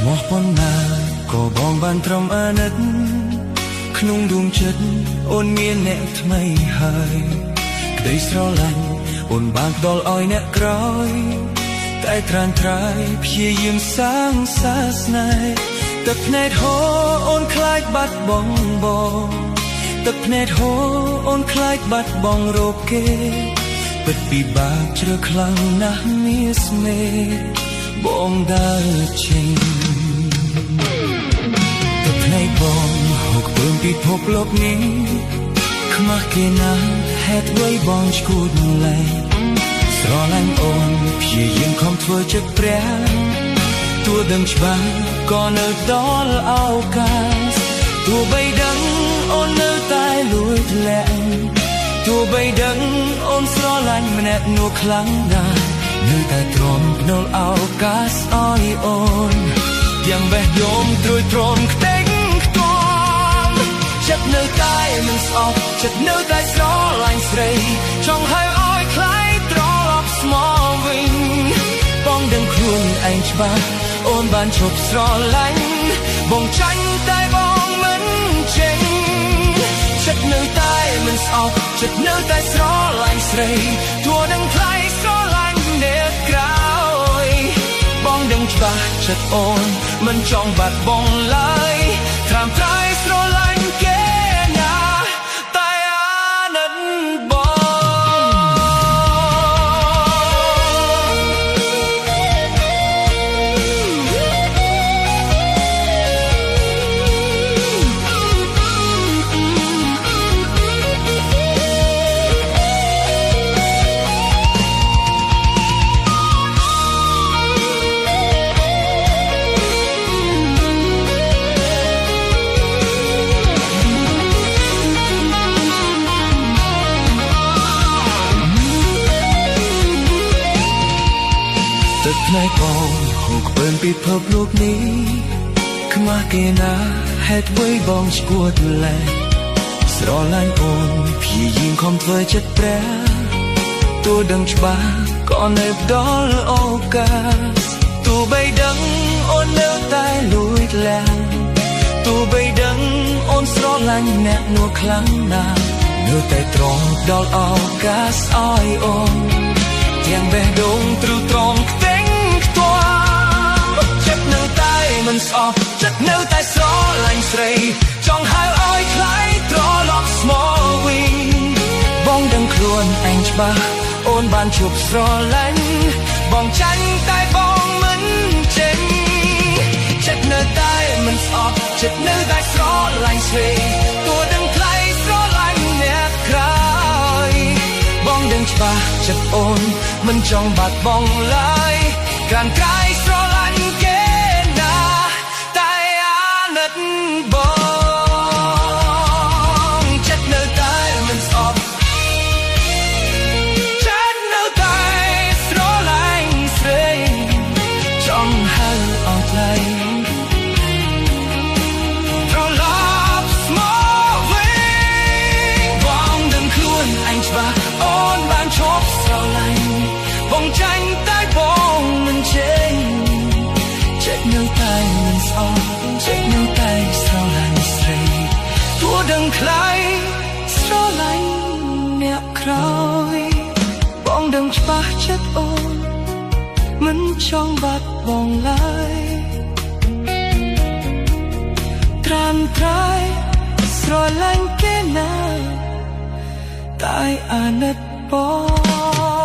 ស្មោះប៉ុណ្ណាក៏បងបានត្រឹមអាណិតក្នុងដួងចិត្តអូនមានអ្នកថ្មីហើយក្តីស្រឡាញ់អូនបានផ្ដល់ឲ្យអ្នកក្រោយតែត្រានត្រាយព្យាយាមសាងសាសនាទឹកភ្នែកហូរអូនខ្លាចបាត់បង់បងទឹកភ្នែកហូរអូនខ្លាចបាត់បង់រកគេពិតពិបាកជ្រៅខ្លាំងណាស់មាសមេបងដើរចេញទឹកភ្នែកបងហូរពើពិភពលោកនេះខ្មាស់គេណាស់ហេតុអ្វីបងឈួតលែងស្រឡាញ់អូនព្យាយាមខំធ្វើចិត្តព្រះទោះដឹងច្បាស់ក៏នៅដល់ឱកាសទោះបីដឹងអូននៅតែលួចលាក់ទោះបីដឹងអូនស្រឡាញ់ម្នាក់នោះខ្លាំងណាស់នៅតែទ្រាំភ្នាល់ឱកាសឲ្យអូនយ៉ាងបេះដូងត្រួយត្រងខ្ទេចខ្ទាំចិត្តនៅតែមិនស្អប់ចិត្តនៅតែស្រឡាញ់ស្រីចង់ឲ្យខ្លាយត្រឡប់ស្មោះវិញបងដឹងខ្លួនឯងច្បាស់អូនបានឈប់ស្រឡាញ់បងចាញ់តែបងមិនចេញចិត្តនៅតែមិនស្អប់ចិត្តនៅតែស្រឡាញ់ស្រីទោះនឹងថ្លៃស្រឡាញ់អ្នកក្រោយបងដឹងច្បាស់ចិត្តអូនមិនចង់បាត់បង់ឡើយត្រាំត្រៃស្រឡាញ់គេណាតែអាណិតទឹកភ្នែកបងហូរខ្ពើមពិភពលោកនេះខ្មាស់គេណាហេតុអ្វីបងឈួតលែងស្រឡាញ់អូនព្យាយាមខំធ្វើចិត្តព្រះទោះដឹងច្បាស់ក៏នៅដល់ឱកាសទោះបីដឹងអូននៅតែលួចលាក់ទោះបីដឹងអូនស្រឡាញ់អ្នកនោះខ្លាំងណាស់នៅតែទ្រាំដល់ឱកាសឲ្យអូនទាំងបេះដូងទ្រូត្រង់ខ្ទេចខ្ទាំចិត្តនៅតែមិនស្អប់ចិត្តនៅតែស្រឡាញ់ស្រីចង់ហៅឲ្យខ្លាយត្រឡប់ស្មោះវិញបងដឹងខ្លួនឯងច្បាស់អូនបានឈប់ស្រឡាញ់បងចាញ់តែបងមិនចេញចិត្តនៅតែមិនស្អប់ចិត្តនៅតែស្រឡាញ់ស្រីទោះដឹងថ្លៃស្រឡាញ់អ្នកក្រោយបងដឹងច្បាស់ចិត្តអូនមិនចង់បាត់បង់ឡើយក្រានក្រៃស្រឡាញ់គេណាតែអាណិតបងចិត្តនៅតែមិនស្អប់ចិត្តនៅតែស្រឡាញ់ស្រីចង់ហៅអស់ថ្លៃត្រឡប់ស្មោះវិញបងដឹងខ្លួនឯងច្បាស់អូនបានឈប់ស្រឡាញ់បងចាញ់តែបងមិនចេញចិត្តនៅតែមិនស្អប់ចិត្តនៅតែស្រឡាញ់ស្រីទោះដឹងថ្លៃស្រឡាញ់អ្នកក្រោយបងដឹងច្បាស់ចិត្តអូនមិនចង់បាត់បង់ឡើយត្រាំត្រៃស្រឡាញ់គេណាតែអាណិតបង